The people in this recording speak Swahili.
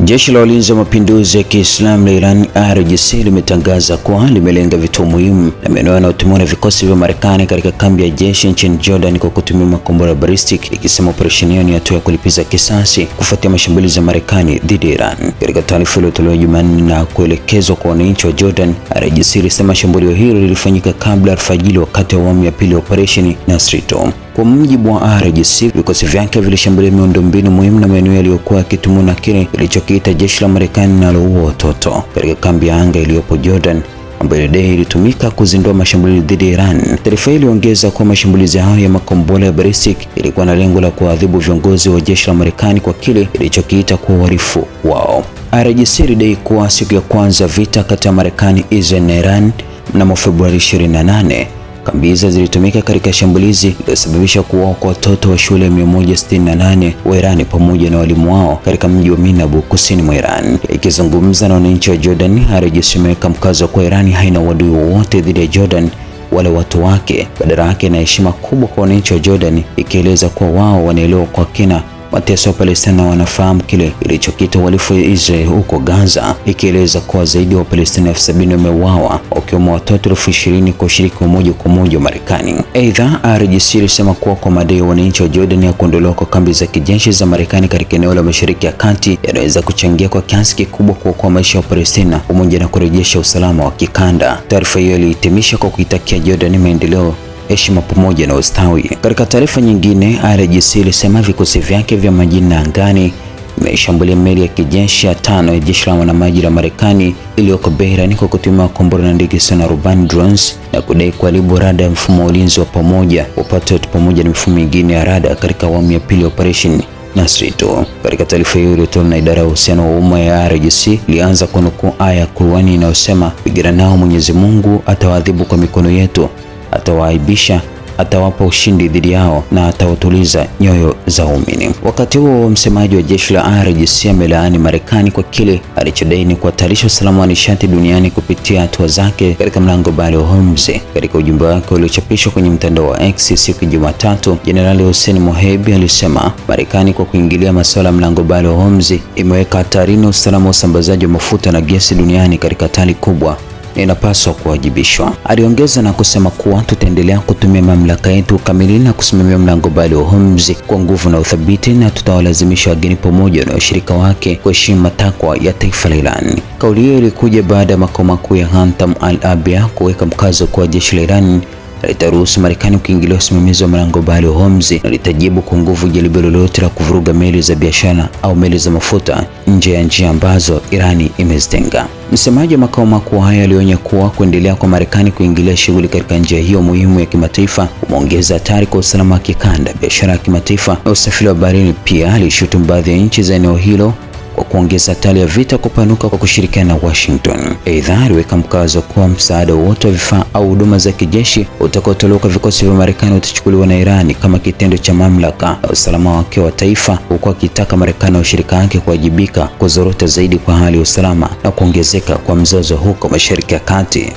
Jeshi la Ulinzi wa Mapinduzi ya Kiislamu la Iran IRGC limetangaza kuwa limelenga vituo muhimu na maeneo yanayotumiwa na vikosi vya Marekani katika kambi ya jeshi nchini Jordan kwa kutumia makombora ballistic, ikisema operesheni hiyo ni hatua ya kulipiza kisasi kufuatia mashambulizi ya Marekani dhidi ya Iran. Katika taarifa iliyotolewa Jumanne na kuelekezwa kwa wananchi wa Jordan, IRGC ilisema shambulio hilo lilifanyika kabla alfajiri wakati wa awamu ya pili ya operesheni Nasr 2. Kwa mujibu wa IRGC, vikosi vyake vilishambulia miundombinu muhimu na maeneo yaliyokuwa yakitumiwa na kile ilichokiita jeshi la Marekani linaloua watoto katika kambi ya anga iliyopo Jordan, ambayo baadaye ilitumika kuzindua mashambulizi dhidi ya Iran. Taarifa hii iliongeza kuwa mashambulizi hayo ya makombora ya ballistic ilikuwa na lengo la kuadhibu viongozi wa jeshi la Marekani kwa kile ilichokiita kuwa uhalifu wao. IRGC ilidai kuwa siku ya kwanza vita kati ya Marekani, Israel na Iran mnamo Februari 28, kambi hizo zilitumika katika shambulizi lililosababisha kuuawa kwa watoto wa shule 168 wa Iran pamoja na walimu wao katika mji wa Minabu kusini mwa Iran. Ikizungumza na wananchi wa Jordan, IRGC imeweka mkazo kwa Iran haina uadui wowote dhidi ya Jordan wale watu wake, badala yake na heshima kubwa kwa wananchi wa Jordan, ikieleza kuwa wao wanaelewa kwa kina mateso ya Palestina, wanafahamu kile ilichokiita uhalifu wa Israel huko Gaza, ikieleza kuwa zaidi ya Wapalestina 70,000 wameuawa wakiwemo watoto 20,000 kwa ushiriki wa moja kwa moja wa Marekani. Aidha, IRGC ilisema kuwa kwa madai ya wananchi wa Jordan ya kuondolewa kwa kambi za kijeshi za Marekani katika eneo la Mashariki ya Kati yanaweza kuchangia kwa kiasi kikubwa kuokoa maisha ya Palestina pamoja na kurejesha usalama wa kikanda. Taarifa hiyo ilihitimisha kwa kuitakia Jordan maendeleo, heshima pamoja na ustawi. Katika taarifa nyingine, IRGC ilisema vikosi vyake vya majini na angani vimeshambulia meli ya kijeshi ya 5 ya jeshi la wanamaji la Marekani iliyoko Bahrain kwa kutumia makombora na ndege zisizo na rubani drones, na kudai kuharibu rada ya mfumo wa ulinzi wa pamoja wa Patriot pamoja na mifumo mingine ya rada katika awamu ya pili ya operation Nasr 2. Katika taarifa hiyo iliyotolewa na idara ya uhusiano wa umma ya IRGC, ilianza kunukuu aya ya Qur'ani inayosema, pigana nao, Mwenyezi Mungu atawaadhibu kwa mikono yetu, atawaaibisha, atawapa ushindi dhidi yao na atawatuliza nyoyo za waumini. Wakati huo, msemaji wa jeshi la IRGC amelaani Marekani kwa kile alichodai ni kuhatarisha usalama wa nishati duniani kupitia hatua zake katika mlango bahari wa Hormuz. Katika ujumbe wake uliochapishwa kwenye mtandao wa X siku ya Jumatatu, Jenerali Hussein Mohebi alisema Marekani kwa kuingilia masuala ya mlango bahari wa Hormuz imeweka hatarini usalama wa usambazaji wa mafuta na gesi duniani katika hatari kubwa, inapaswa kuwajibishwa. Aliongeza na kusema kuwa tutaendelea kutumia mamlaka yetu kamili na kusimamia mlango bahari wa Hormuz kwa nguvu na uthabiti, na tutawalazimisha wageni pamoja na washirika wake kuheshimu matakwa ya taifa la Iran. Kauli hiyo ilikuja baada ya makao makuu ya Haitham al-Abia kuweka mkazo kwa jeshi la Iran litaruhusu Marekani kuingilia usimamizi wa mlango bahari wa Hormuz na litajibu kwa nguvu jaribio lolote la kuvuruga meli za biashara au meli za mafuta nje ya njia ambazo Irani imezitenga. Msemaji wa makao makuu haya alionya kuwa kuendelea kwa Marekani kuingilia shughuli katika njia hiyo muhimu ya kimataifa kumeongeza hatari kwa usalama wa kikanda, biashara ya kimataifa na usafiri wa baharini. Pia alishutumu baadhi ya nchi za eneo hilo kwa kuongeza hatari ya vita kupanuka kwa kushirikiana na Washington. Aidha, aliweka mkazo kwa msaada wote wa vifaa au huduma za kijeshi utakaotolewa kwa vikosi vya Marekani utachukuliwa na Irani kama kitendo cha mamlaka na usalama wake wa taifa, huku akitaka Marekani na washirika wake kuwajibika kuzorota zaidi kwa hali ya usalama na kuongezeka kwa mzozo huko Mashariki ya Kati.